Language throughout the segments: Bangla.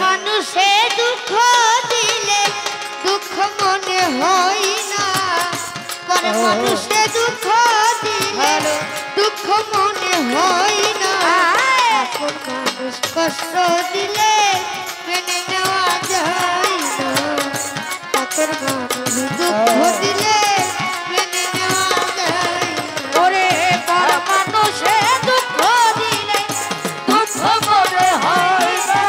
মানুষে দুঃখ দিলে দুঃখ মনে হয় না, পর মানুষে দুঃখ দিলে দুঃখ মনে হয় না, আপন মানুষ কষ্ট দিলে মেনে নেওয়া যায় না, আপন মানুষ দুঃখ দিলে মেনে নেওয়া যায় না। ওরে পর মানুষে দুঃখ দিলে দুঃখ মনে হয় না,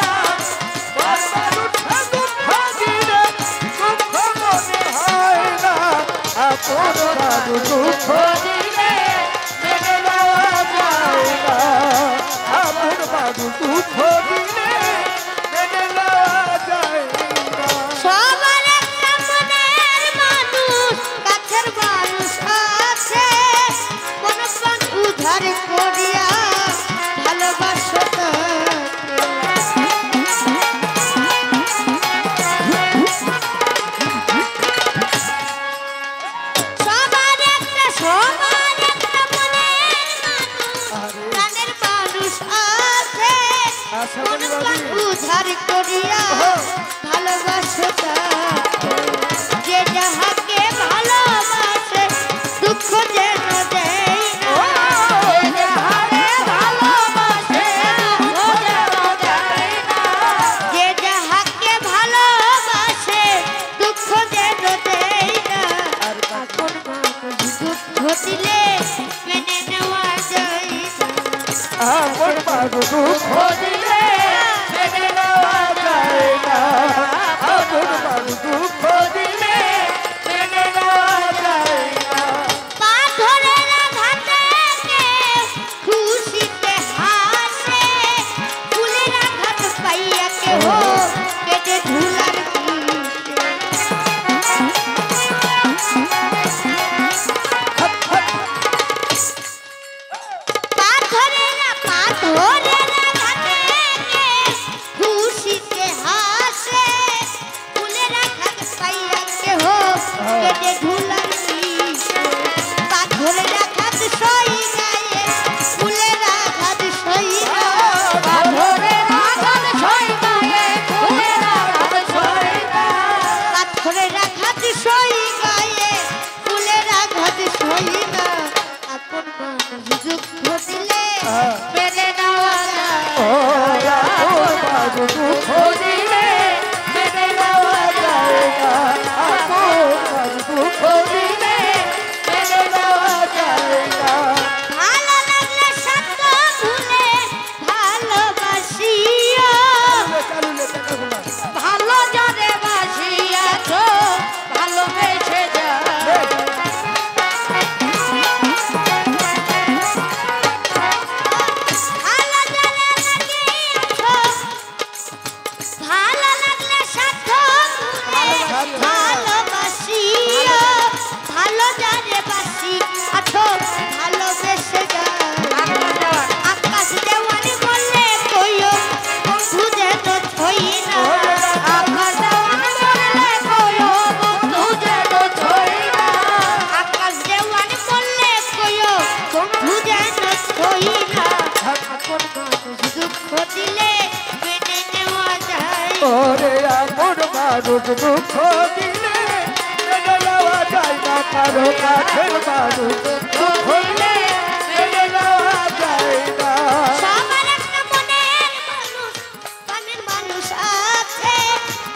দুঃখ দিলে মেনে নেওয়া যায় না, আমার বাবু দুঃখ দিলে মেনে নেওয়া যায় না। সবার একটা মনের মানুষ, কাছের মানুষ আছে, কোন উদ্ধার করিয়া ভালোবাসো উদ্ধার করিয়া ভালোবাসো যে যাহাকে ভালোবাসে দুঃখ যেন দেয় না, যাহাকে ভালোবাসে যে যাহাকে ভালোবাসে দুঃখ যেন দেয় না, আপন মানুষ দুঃখ দিলে মেনে নেওয়া যায় না, আপন মানুষ দুঃখ দিলে মেনে নেওয়া যায় না, আপন মানুষ দুঃখ দিলে মেনে নেওয়া যায় না। পাথরের আঘাতে খুশিতে হাসে, ফুলের আঘাত পাইয়া কেহ কেটে ধুলার পাথরের আঘাতে খুশিতে হাসে, ফুলের আঘাত পাইয়া কেহ কেটে ধুলার পাথরের আঘাত সই গায়ে, ফুলের আঘাত সই পাথরের আঘাত সই গায়ে, ফুলের আঘাত সই পাথরের আঘাত সই গায়ে, ফুলের আঘাত সই না, আপন মানুষ দুঃখ দিলে মেনে নেওয়া যায় না, আপন মানুষ দুঃখ দিলে মেনে নেওয়া যায় না, আপন মানুষ দুঃখ দিলে মেনে নেওয়া যায় না। ভালো লাগলে সত্য ভুলে ভালোবাসিও, ভালো যারে বাসিয়াছ ভালোবেসে যাও, ভালো যারে লাগিয়েছ, ভালো লাগলে সত্য ভুলে ভালোবাসিও, ভালো যারে বাসিয়াছ ভালোবেসে যাও, আকাশ দেওয়ানি বললে কইও বন্ধু যেন ছই না, আকাশ দেওয়ানি বললে কইও বন্ধু যেন ছই না, আকাশ দেওয়ানি বললে কইও বন্ধু যেন ছই না, আপন মানুষ দুঃখ দিলে মেনে নেওয়া যায় না, ওরে আপন মানুষ দুঃখ দিলে মেনে নেওয়া যায় না, কারো কাছের মানুষ দুঃখ দিলে মেনে নেওয়া যায় না। সবার একটা মনের মানুষ, প্রাণের মানুষ আছে,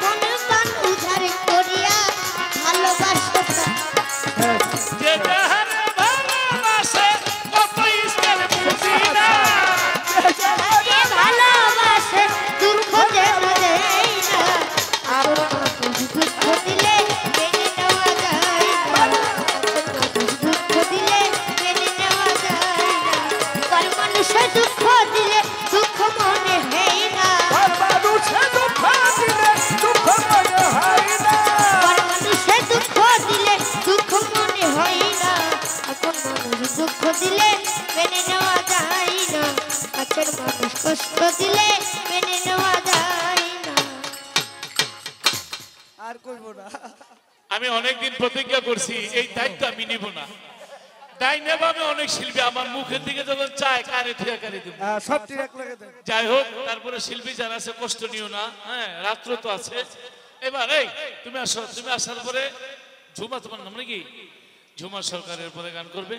মনের প্রাণ উদ্ধার করিয়া ভালোবাসো যে যাহার ভালোবাসে কত ইস্তের বুঝি না, যাহাকে ভালোবাসে দুঃখ যেন দেয় না, আপন মানুষ দুঃখ দিলে মেনে নেওয়া যায় না, আপন মানুষ দুঃখ দিলে মেনে নেওয়া দিলে মেনে নেওয়া যায় না। আর কইবো না। আমি অনেকদিন প্রতিজ্ঞা করছি এই দায়িত্ব আমি নিব না। তাই নেব আমি অনেক শিল্পী আমার মুখের দিকে যখন চায় কানে থুয়া কানে দিব। সব ঠিক লাগে দেন। যাই হোক তারপরে শিল্পী যারা আছে কষ্ট নিও না, হ্যাঁ রাত্র তো আছে। এবার এই তুমি আসো, তুমি আসার পরে ঝুমা, তোমার নাম নাকি ঝুমা সরকারের পরে গান করবে।